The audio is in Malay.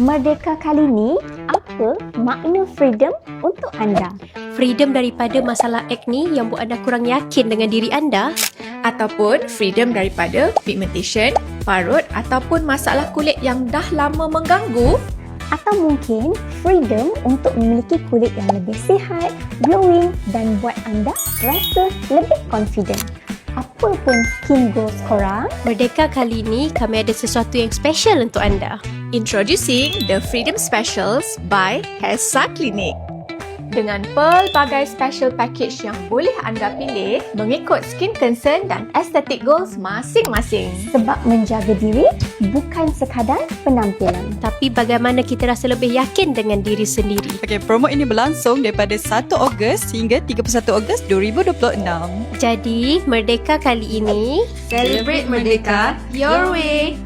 Merdeka kali ni, apa makna freedom untuk anda? Freedom daripada masalah akne yang buat anda kurang yakin dengan diri anda, ataupun freedom daripada pigmentation, parut ataupun masalah kulit yang dah lama mengganggu. Atau mungkin freedom untuk memiliki kulit yang lebih sihat, glowing dan buat anda rasa lebih confident. Apa pun skin goals korang, Merdeka kali ini kami ada sesuatu yang special untuk anda. Introducing the Freedom Specials by Hesa Clinic. Dengan pelbagai special package yang boleh anda pilih mengikut skin concern dan aesthetic goals masing-masing. sebab menjaga diri bukan sekadar penampilan. Tapi bagaimana kita rasa lebih yakin dengan diri sendiri? Okey, promo ini berlangsung daripada 1 Ogos hingga 31 Ogos 2026. Jadi, Merdeka kali ini Celebrate Merdeka your way.